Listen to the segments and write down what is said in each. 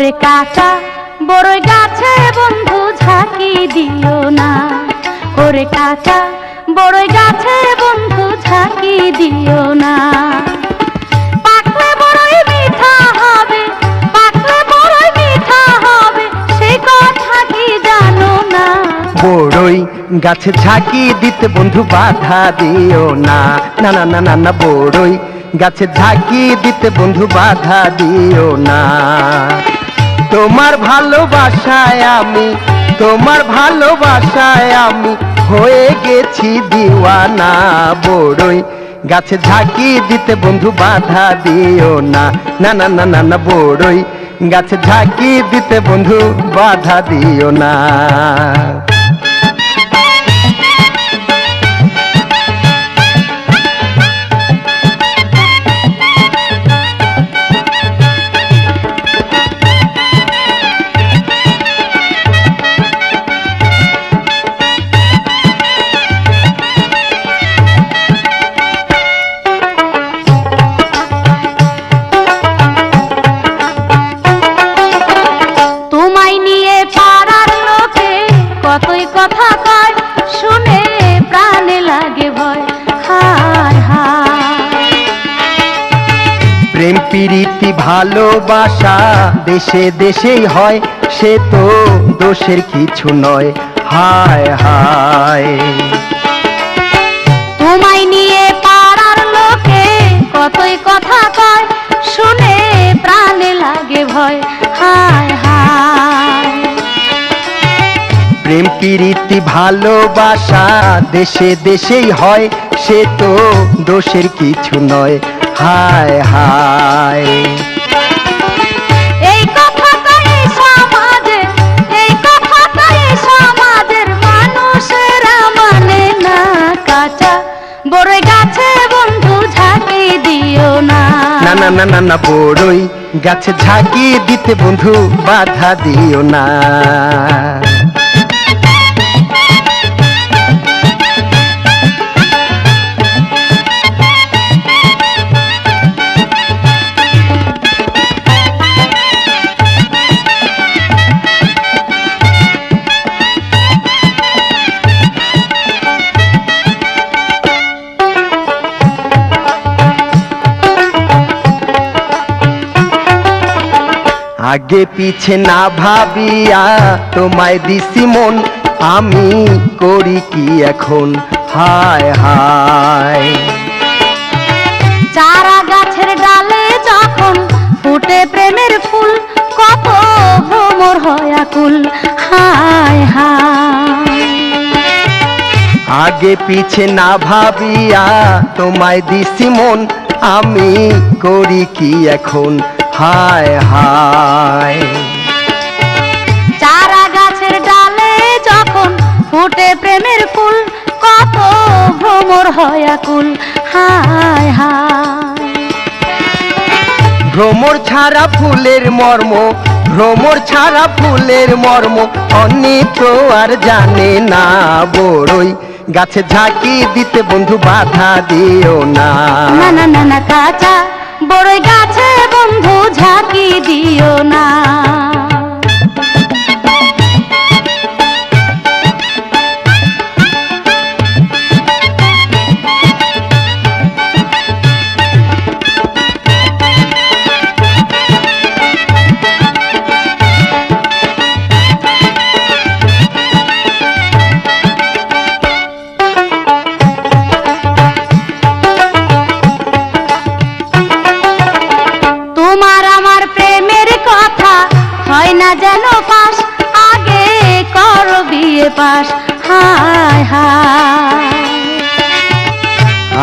ওরে কাঁচা বড়ই গাছে বন্ধু ঝাঁকি দিও না, ওরে কাঁচা বড়ই গাছে বন্ধু ঝাঁকি দিও না। পাকলে বড়ই মিঠা হবে, পাকলে বড়ই মিঠা হবে, সেই কথা কি জানো না? বড়ই গাছে ঝাঁকি দিতে বন্ধু বাধা দিও না, না না না না না। বড়ই গাছে ঝাঁকি দিতে বন্ধু বাধা দিও না। তোমার ভালোবাসায় আমি, তোমার ভালোবাসায় আমি হয়ে গেছি দিওয়ানা। বড়ই গাছে ঝাঁকি দিতে বন্ধু বাধা দিও না, না না না না না। বড়ই গাছে ঝাঁকি দিতে বন্ধু বাধা দিও না। কতই কথা কয় শুনে প্রাণে লাগে ভয়, হায় হায়। প্রেম প্রীতি ভালোবাসা দেশে দেশেই হয়, সে তো দোষের কিছু নয়, হায় হায়। তোমায় নিয়ে পাড়ার লোকে কতই কথা কয় শুনে প্রাণে লাগে ভয়, হায় হায়। প্রেম প্রীতি ভালোবাসা দেশে দেশেই হয়, সে তো দোষের কিছু নয়, হায় হায়। এই কথাটাই সমাজে, এই কথাটাই সমাজের মানুষেরা মানে না। কাঁচা বড়ই গাছে বন্ধু ঝাঁকি দিও না, না না না না না। বড়ই গাছে ঝাঁকি দিতে বন্ধু বাধা দিও না। আগে পিছে না ভাবিয়া তোমায় দিছি মন, আমি করি কি এখন, হায় হায়। চারা গাছের ডালে যখন ফুটে প্রেমের ফুল, কত ভ্রমর হয় আকুল, হায় হায়। আগে পিছে না ভাবিয়া তোমায় দিছি মন, আমি করি কি এখন, হায় হায়। চারা গাছের ডালে যখন ফুটে প্রেমের ফুল, কত ভ্রমর হয় আকুল, হায় হায়। ভ্রমর ছাড়া ফুলের মর্ম, ভ্রমর ছাড়া ফুলের মর্ম অনেক তো আর জানে না। বড়ই গাছে ঝাঁকি দিতে বন্ধু বাধা দিও না, না না না না। কাঁচা বড়ই গাছে বন্ধু ঝাঁকি দিও না। তোমার আমার প্রেমের কথা হয় না যেন ফাঁস, আগে করো বিয়ে পাস, হায় হায়।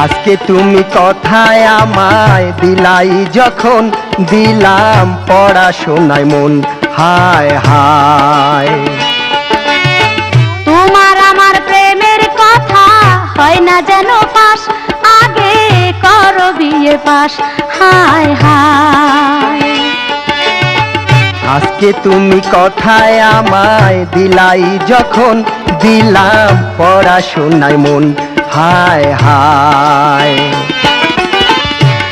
আজকে তুমি কথায় আমায় দিলাই যখন, দিলাম পড়াশোনায় মন, হায় হায়। তোমার আমার প্রেমের কথা হয় না যেন ফাঁস, আগে করো বিয়ে পাস, হায় হায়। আজকে তুমি কথায় আমায় দিলাই যখন, দিলাম পড়াশোনায় মন, হায় হায়।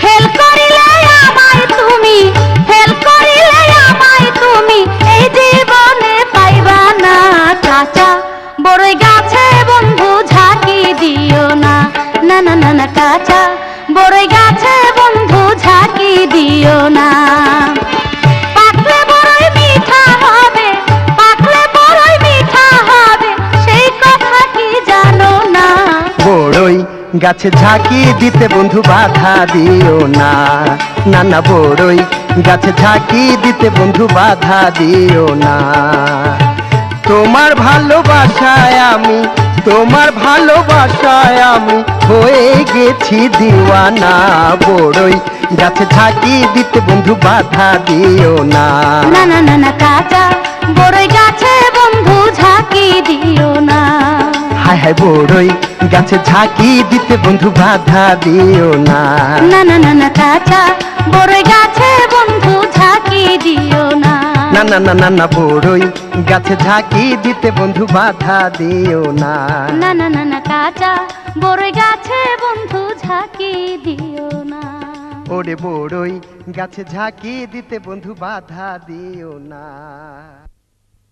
ফেল করিলে আমায় তুমি, ফেল করিলে আমায় তুমি কাঁচা বড়ই গাছে বন্ধু ঝাঁকি দিও না, না না না না কাঁচা বড়ই গাছে বন্ধু ঝাঁকি দিও না। পাকলে বড়ই মিঠা হবে, পাকলে বড়ই মিঠা হবে, সেই কথা কি জানো না? বড়ই গাছে ঝাঁকি দিতে বন্ধু বাধা দিও না, না না বড়ই গাছে ঝাঁকি দিতে বন্ধু বাধা দিও না। তোমার ভালোবাসায় আমি, তোমার ভালোবাসায় আমি হয়ে গেছি দিওয়ানা। বড়ই গাছে ঝাঁকি দিতে বন্ধু বাধা দিও না, না না না না কাঁচা বড়ই গাছে বন্ধু ঝাঁকি দিও না। হায় হায় বড়ই গাছে ঝাঁকি দিতে বন্ধু বাধা দিও না, না না না না কাঁচা বড়ই গাছে বন্ধু ঝাঁকি দিও না। না না না না না বড়ই গাছে ঝাঁকি দিতে বন্ধু বাধা দিও না। না না না না কাঁচা বড়ই গাছে বন্ধু ঝাঁকি দিও না। ওরে বড়ই গাছে ঝাঁকি দিতে বন্ধু বাধা দিও না।